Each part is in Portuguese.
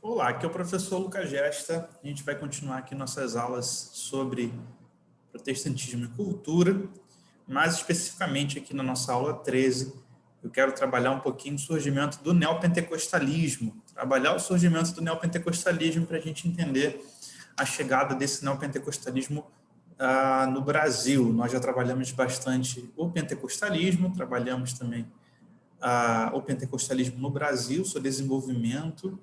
Olá, aqui é o professor Lucas Gesta. A gente vai continuar aqui nossas aulas sobre protestantismo e cultura, mais especificamente aqui na nossa aula 13, eu quero trabalhar um pouquinho o surgimento do neopentecostalismo, trabalhar o surgimento do neopentecostalismo para a gente entender a chegada desse neopentecostalismo no Brasil. Nós já trabalhamos bastante o pentecostalismo, trabalhamos também o pentecostalismo no Brasil, seu desenvolvimento,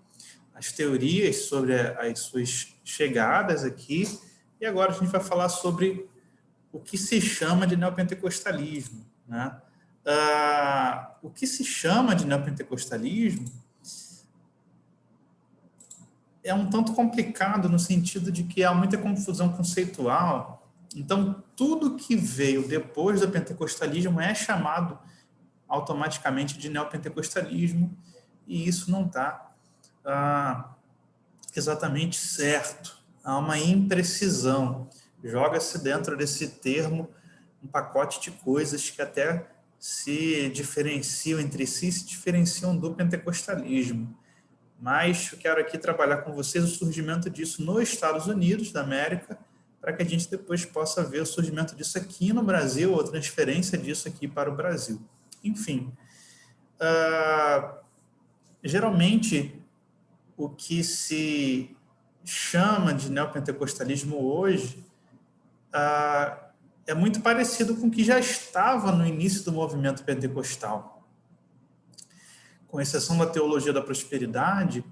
as teorias sobre as suas chegadas aqui, e agora a gente vai falar sobre o que se chama de neopentecostalismo, né? O que se chama de neopentecostalismo é um tanto complicado no sentido de que há muita confusão conceitual. Então, tudo que veio depois do pentecostalismo é chamado automaticamente de neopentecostalismo, e isso não está exatamente certo. Há uma imprecisão. Joga-se dentro desse termo um pacote de coisas que até se diferenciam entre si, se diferenciam do pentecostalismo. Mas eu quero aqui trabalhar com vocês o surgimento disso nos Estados Unidos da América, para que a gente depois possa ver o surgimento disso aqui no Brasil, ou a transferência disso aqui para o Brasil. Enfim, geralmente o que se chama de neopentecostalismo hoje é muito parecido com o que já estava no início do movimento pentecostal. Com exceção da teologia da prosperidade,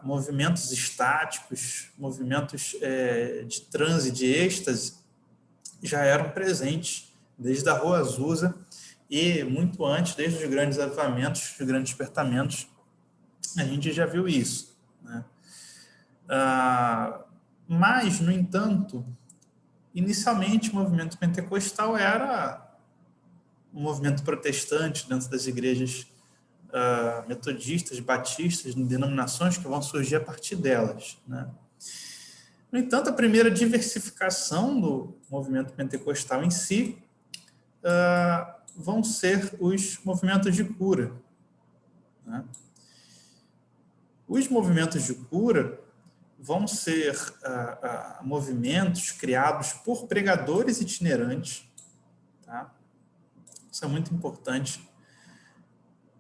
movimentos estáticos, movimentos de transe, de êxtase, já eram presentes desde a Rua Azusa e muito antes, desde os grandes avivamentos, os grandes despertamentos, a gente já viu isso, né? Mas, no entanto, inicialmente o movimento pentecostal era um movimento protestante dentro das igrejas metodistas, batistas, denominações que vão surgir a partir delas, né? No entanto, a primeira diversificação do movimento pentecostal em si vão ser os movimentos de cura, né? Os movimentos de cura vão ser movimentos criados por pregadores itinerantes, tá? Isso é muito importante,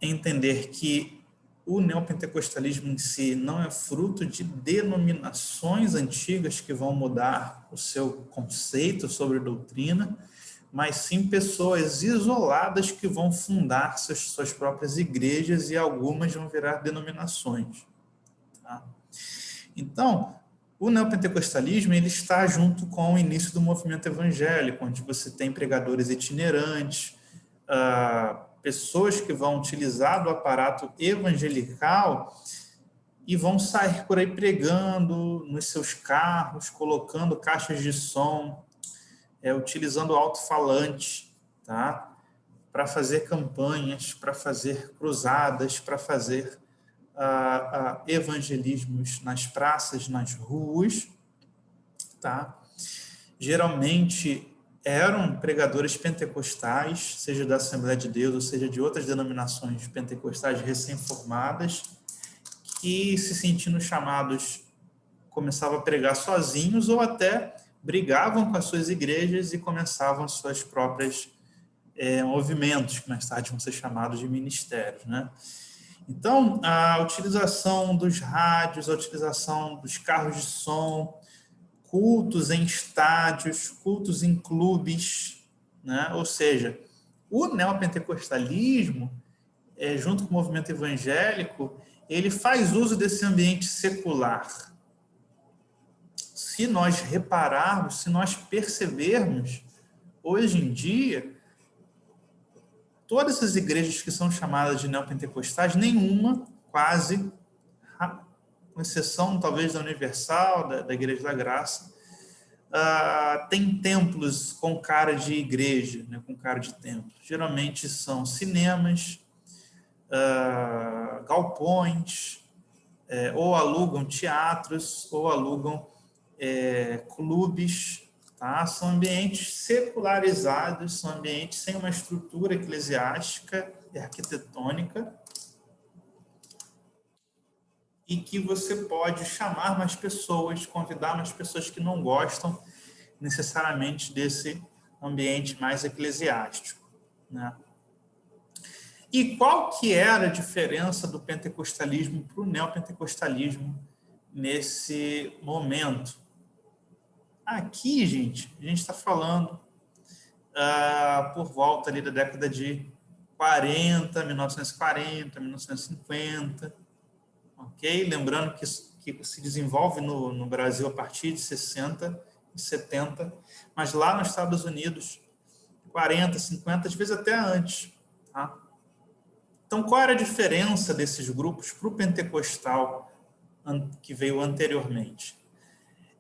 entender que o neopentecostalismo em si não é fruto de denominações antigas que vão mudar o seu conceito sobre doutrina, mas sim pessoas isoladas que vão fundar suas próprias igrejas e algumas vão virar denominações. Tá? Então, o neopentecostalismo ele está junto com o início do movimento evangélico, onde você tem pregadores itinerantes, pessoas que vão utilizar do aparato evangelical e vão sair por aí pregando nos seus carros, colocando caixas de som, utilizando alto-falante, tá? Para fazer campanhas, para fazer cruzadas, para fazer evangelismos nas praças, nas ruas, tá? Geralmente eram pregadores pentecostais, seja da Assembleia de Deus, ou seja de outras denominações pentecostais recém-formadas, que, se sentindo chamados, começavam a pregar sozinhos ou até brigavam com as suas igrejas e começavam suas próprias movimentos, que mais tarde vão ser chamados de ministérios, né? Então, a utilização dos rádios, a utilização dos carros de som, cultos em estádios, cultos em clubes, né? Ou seja, o neopentecostalismo, junto com o movimento evangélico, ele faz uso desse ambiente secular. Se nós repararmos, se nós percebermos, hoje em dia, todas as igrejas que são chamadas de neopentecostais, nenhuma, quase, com exceção talvez da Universal, da Igreja da Graça, tem templos com cara de igreja, né, com cara de templo. Geralmente são cinemas, galpões, ou alugam teatros, ou alugam clubes, tá? São ambientes secularizados, são ambientes sem uma estrutura eclesiástica e arquitetônica, e que você pode chamar mais pessoas, convidar mais pessoas que não gostam necessariamente desse ambiente mais eclesiástico, né? E qual que era a diferença do pentecostalismo para o neopentecostalismo nesse momento? Aqui, gente, a gente está falando por volta ali da década de 40, 1940, 1950, ok? Lembrando que se desenvolve no Brasil a partir de 60 e 70, mas lá nos Estados Unidos, 40, 50, às vezes até antes, tá? Então, qual era a diferença desses grupos para o pentecostal que veio anteriormente?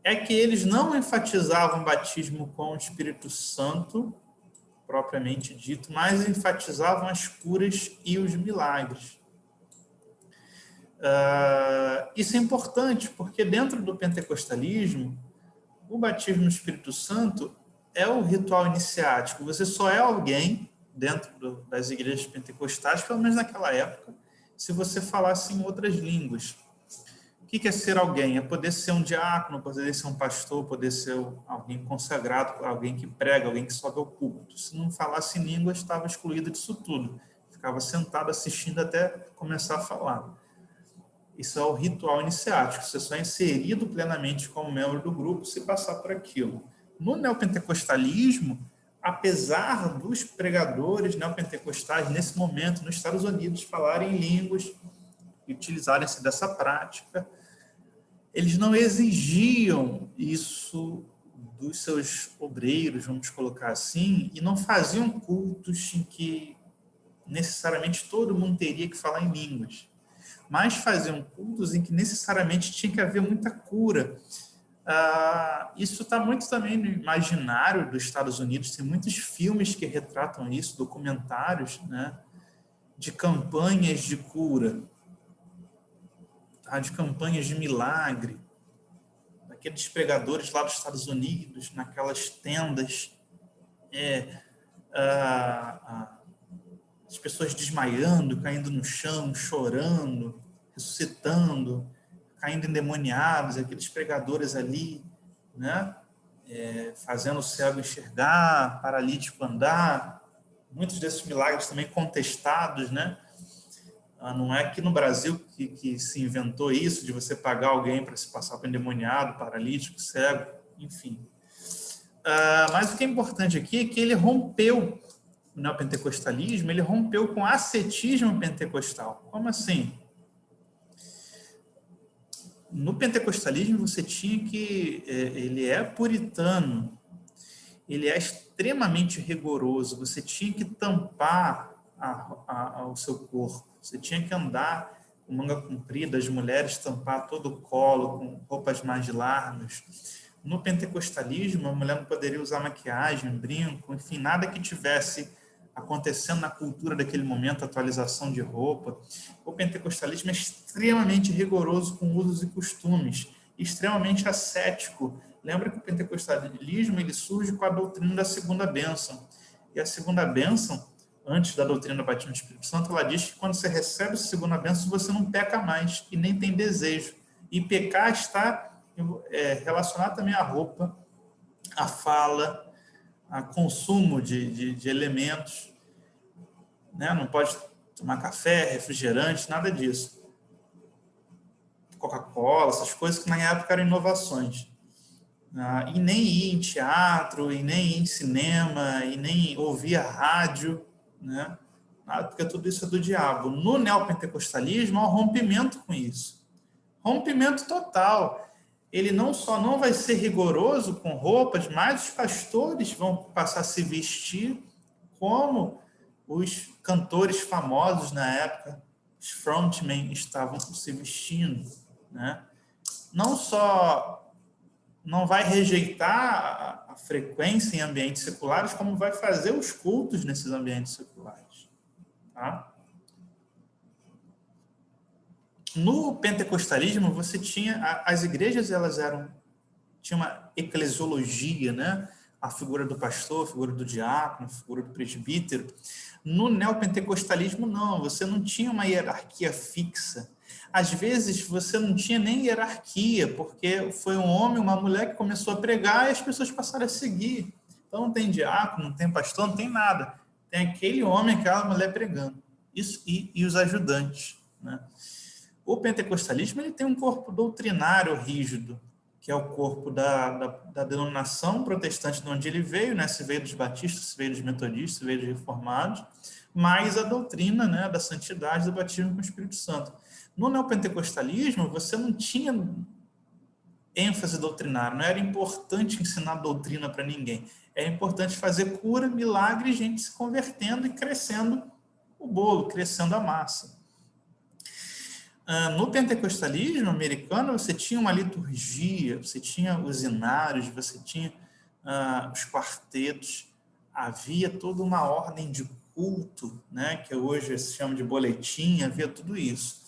É que eles não enfatizavam o batismo com o Espírito Santo, propriamente dito, mas enfatizavam as curas e os milagres. Isso é importante, porque dentro do pentecostalismo, o batismo no Espírito Santo é o ritual iniciático. Você só é alguém dentro das igrejas pentecostais, pelo menos naquela época, se você falasse em outras línguas. O que é ser alguém? É poder ser um diácono, poder ser um pastor, poder ser alguém consagrado, alguém que prega, alguém que sobe ao púlpito. Se não falasse em línguas, estava excluído disso tudo. Ficava sentado assistindo até começar a falar. Isso é o ritual iniciático. Você só é inserido plenamente como membro do grupo se passar por aquilo. No neopentecostalismo, apesar dos pregadores neopentecostais, nesse momento, nos Estados Unidos, falarem em línguas e utilizarem-se dessa prática, eles não exigiam isso dos seus obreiros, vamos colocar assim, e não faziam cultos em que necessariamente todo mundo teria que falar em línguas, mas faziam cultos em que necessariamente tinha que haver muita cura. Isso está muito também no imaginário dos Estados Unidos, tem muitos filmes que retratam isso, documentários, né, de campanhas de cura, tá, de campanhas de milagre, aqueles pregadores lá dos Estados Unidos, naquelas tendas, as pessoas desmaiando, caindo no chão, chorando, ressuscitando, caindo endemoniados, aqueles pregadores ali, né? Fazendo o cego enxergar, paralítico andar, muitos desses milagres também contestados, né? Não é aqui no Brasil que se inventou isso, de você pagar alguém para se passar por endemoniado, paralítico, cego, enfim. Mas o que é importante aqui é que ele rompeu, o neopentecostalismo, ele rompeu com o ascetismo pentecostal. Como assim? No pentecostalismo, você tinha que... ele é puritano, ele é extremamente rigoroso, você tinha que tampar o seu corpo, você tinha que andar com manga comprida, as mulheres tampar todo o colo, com roupas mais largas. No pentecostalismo, a mulher não poderia usar maquiagem, brinco, enfim, nada que tivesse acontecendo na cultura daquele momento, atualização de roupa. O pentecostalismo é extremamente rigoroso com usos e costumes, extremamente ascético. Lembra que o pentecostalismo ele surge com a doutrina da segunda bênção. E a segunda bênção, antes da doutrina do batismo do Espírito Santo, ela diz que quando você recebe a segunda bênção, você não peca mais e nem tem desejo. E pecar está relacionado também à roupa, à fala, a consumo de elementos, né? Não pode tomar café, refrigerante, nada disso. Coca-Cola, essas coisas que na época eram inovações. E nem ir em teatro, e nem ir em cinema, e nem ouvir a rádio, né? Porque tudo isso é do diabo. No neopentecostalismo há um rompimento com isso. Rompimento total. Ele não só não vai ser rigoroso com roupas, mas os pastores vão passar a se vestir como os cantores famosos na época, os frontmen, estavam se vestindo, né? Não só não vai rejeitar a frequência em ambientes seculares, como vai fazer os cultos nesses ambientes seculares, tá? No pentecostalismo, você tinha as igrejas, elas tinha uma eclesiologia, né? A figura do pastor, a figura do diácono, a figura do presbítero. No neopentecostalismo, não, você não tinha uma hierarquia fixa. Às vezes, você não tinha nem hierarquia, porque foi um homem, uma mulher que começou a pregar e as pessoas passaram a seguir. Então, não tem diácono, não tem pastor, não tem nada. Tem aquele homem, aquela mulher pregando. Isso, e os ajudantes, né? O pentecostalismo ele tem um corpo doutrinário rígido, que é o corpo da denominação protestante de onde ele veio, né? Se veio dos batistas, se veio dos metodistas, se veio dos reformados, mais a doutrina, né, da santidade, do batismo com o Espírito Santo. No neopentecostalismo, você não tinha ênfase doutrinária, não era importante ensinar doutrina para ninguém. É importante fazer cura, milagre, gente se convertendo e crescendo o bolo, crescendo a massa. No pentecostalismo americano, você tinha uma liturgia, você tinha os inários, você tinha os quartetos, havia toda uma ordem de culto, né, que hoje se chama de boletim, havia tudo isso.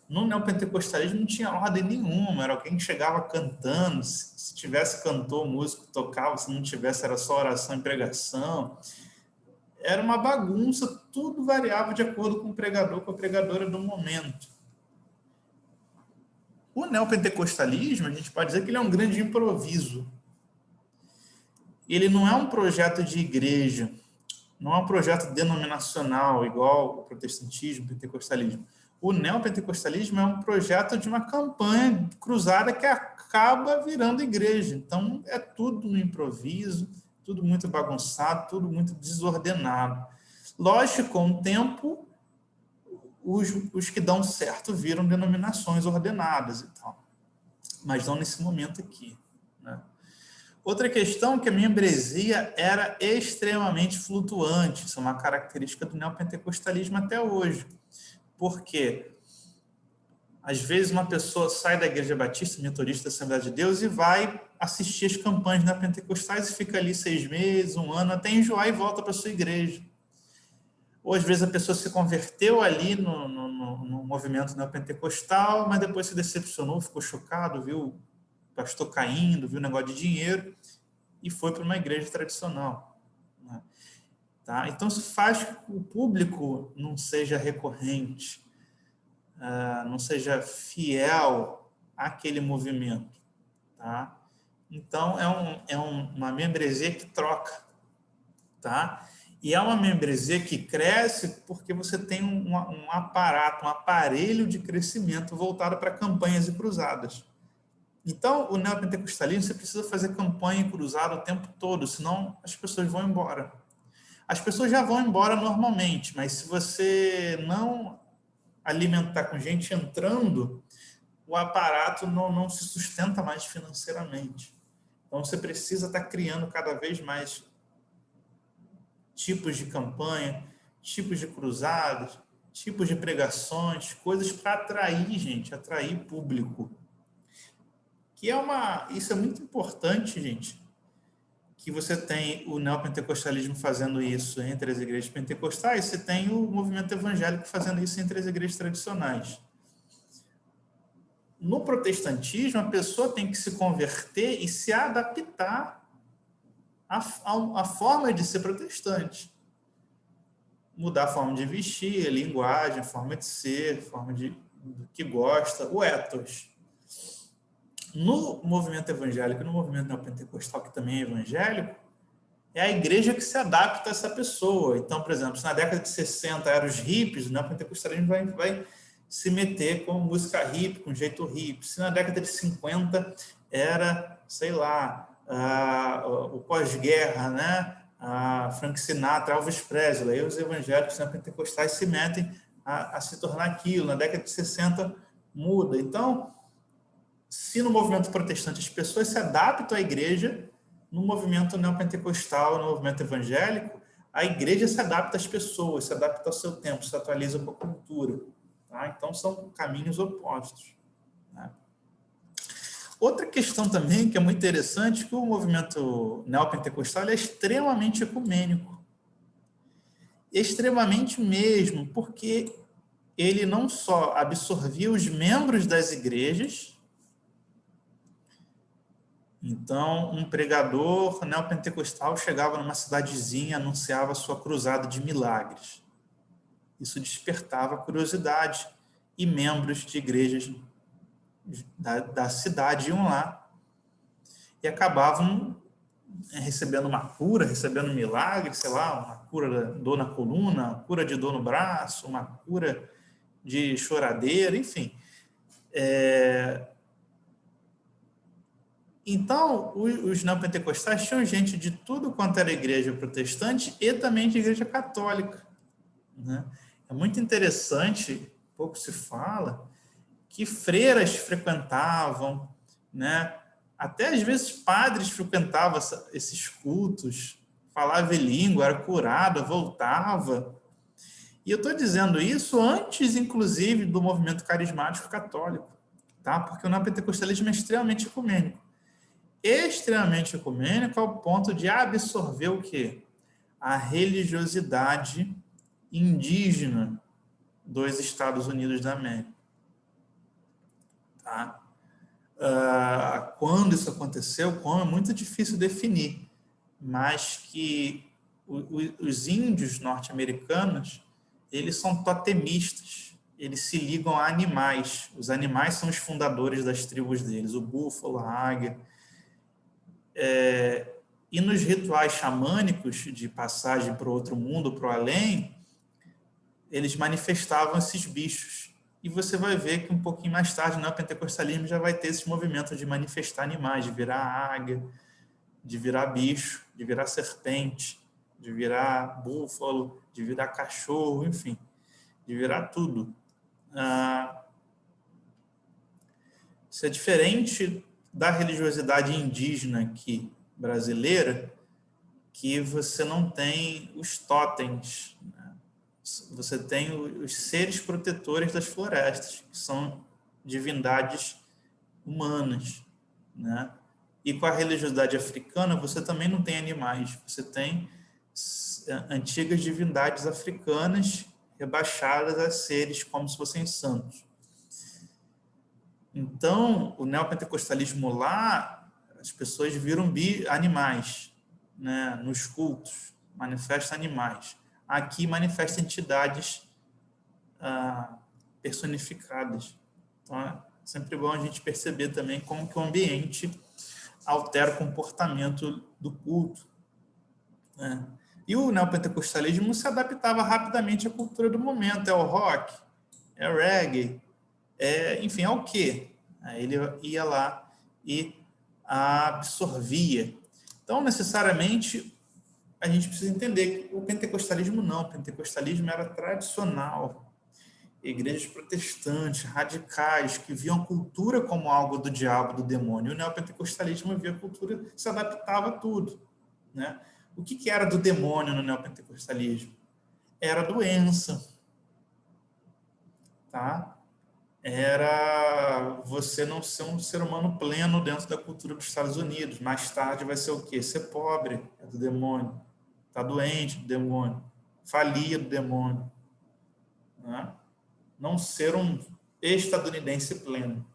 No neopentecostalismo não tinha ordem nenhuma, era alguém que chegava cantando, se tivesse cantor, músico tocava, se não tivesse era só oração e pregação. Era uma bagunça, tudo variava de acordo com o pregador, com a pregadora do momento. O neopentecostalismo, a gente pode dizer que ele é um grande improviso. Ele não é um projeto de igreja, não é um projeto denominacional, igual o protestantismo, o pentecostalismo. O neopentecostalismo é um projeto de uma campanha cruzada que acaba virando igreja. Então, é tudo no improviso, tudo muito bagunçado, tudo muito desordenado. Lógico, com o tempo, os que dão certo viram denominações ordenadas e tal. Mas não nesse momento aqui, né? Outra questão é que a membresia era extremamente flutuante. Isso é uma característica do neopentecostalismo até hoje. Por quê? Às vezes uma pessoa sai da Igreja Batista, Metodista da Assembleia de Deus e vai assistir as campanhas neopentecostais e fica ali 6 meses, 1 ano, até enjoar e volta para a sua igreja. Ou às vezes a pessoa se converteu ali no movimento neopentecostal, mas depois se decepcionou, ficou chocado, viu o pastor caindo, viu o negócio de dinheiro e foi para uma igreja tradicional, né? Tá? Então, isso faz que o público não seja recorrente, não seja fiel àquele movimento. Tá? Então, é uma membresia que troca. Tá? E é uma membresia que cresce porque você tem um aparato, um aparelho de crescimento voltado para campanhas e cruzadas. Então, o neopentecostalismo, você precisa fazer campanha e cruzada o tempo todo, senão as pessoas vão embora. As pessoas já vão embora normalmente, mas se você não alimentar com gente entrando, o aparato não se sustenta mais financeiramente. Então, você precisa estar criando cada vez mais tipos de campanha, tipos de cruzadas, tipos de pregações, coisas para atrair gente, atrair público. Isso é muito importante, gente, que você tem o neopentecostalismo fazendo isso entre as igrejas pentecostais, você tem o movimento evangélico fazendo isso entre as igrejas tradicionais. No protestantismo, a pessoa tem que se converter e se adaptar à forma de ser protestante. Mudar a forma de vestir, a linguagem, a forma de ser, a forma do que gosta, o ethos. No movimento evangélico, no movimento neopentecostal, que também é evangélico, é a igreja que se adapta a essa pessoa. Então, por exemplo, se na década de 60 eram os hippies, o neopentecostalismo vai se meter com música hippie, com jeito hippie. Se na década de 50 era, sei lá, o pós-guerra, né? Frank Sinatra, Elvis Presley, aí os evangélicos neopentecostais se metem a se tornar aquilo. Na década de 60 muda. Então, se no movimento protestante as pessoas se adaptam à igreja, no movimento neopentecostal, no movimento evangélico, a igreja se adapta às pessoas, se adapta ao seu tempo, se atualiza com a cultura. Tá? Então, são caminhos opostos. Né? Outra questão também que é muito interessante é que o movimento neopentecostal é extremamente ecumênico. Extremamente mesmo, porque ele não só absorvia os membros das igrejas. Então, um pregador neopentecostal chegava numa cidadezinha, anunciava sua cruzada de milagres. Isso despertava curiosidade. e membros de igrejas da cidade iam lá e acabavam recebendo uma cura, recebendo um milagre, sei lá, uma cura de dor na coluna, uma cura de dor no braço, uma cura de choradeira, enfim. Então, os neopentecostais tinham gente de tudo quanto era igreja protestante e também de igreja católica, né? É muito interessante, pouco se fala, que freiras frequentavam, né? Até às vezes padres frequentavam esses cultos, falava em língua, era curado, voltava. E eu estou dizendo isso antes, inclusive, do movimento carismático católico, tá? Porque o neopentecostalismo é extremamente ecumênico. Extremamente ecumênico ao ponto de absorver o quê? A religiosidade indígena dos Estados Unidos da América. Tá? Quando isso aconteceu, como é muito difícil definir, mas que os índios norte-americanos, eles são totemistas, eles se ligam a animais, os animais são os fundadores das tribos deles, o búfalo, a águia, e nos rituais xamânicos de passagem para o outro mundo, para o além, eles manifestavam esses bichos. E você vai ver que um pouquinho mais tarde, no pentecostalismo, já vai ter esse movimento de manifestar animais, de virar águia, de virar bicho, de virar serpente, de virar búfalo, de virar cachorro, enfim, de virar tudo. Isso é diferente da religiosidade indígena aqui, brasileira, que você não tem os totens, né? Você tem os seres protetores das florestas, que são divindades humanas, né? E com a religiosidade africana, você também não tem animais, você tem antigas divindades africanas rebaixadas a seres como se fossem santos. Então, o neopentecostalismo lá, as pessoas viram animais, né, nos cultos, manifesta animais. Aqui manifesta entidades personificadas. Então, é sempre bom a gente perceber também como que o ambiente altera o comportamento do culto, né? E o neopentecostalismo se adaptava rapidamente à cultura do momento, é o rock, é o reggae, enfim, é o quê? Ele ia lá e absorvia. Então, necessariamente, a gente precisa entender que o pentecostalismo não. O pentecostalismo era tradicional. Igrejas protestantes, radicais, que viam a cultura como algo do diabo, do demônio. O neopentecostalismo via a cultura, se adaptava a tudo, né? O que era do demônio no neopentecostalismo? Era doença, tá? Era você não ser um ser humano pleno dentro da cultura dos Estados Unidos. Mais tarde vai ser o quê? Ser pobre, é do demônio. Está doente, do demônio. Falir, do demônio. Né? Não ser um estadunidense pleno.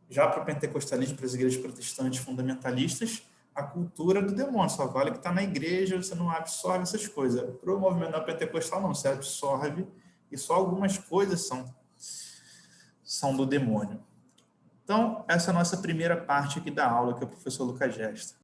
Já para o pentecostalismo, para as igrejas protestantes fundamentalistas, a cultura do demônio. Só vale que está na igreja, você não absorve essas coisas. Para o movimento pentecostal, não. Você absorve e só algumas coisas são do demônio. Então, essa é a nossa primeira parte aqui da aula, que é o professor Lucas Gesta.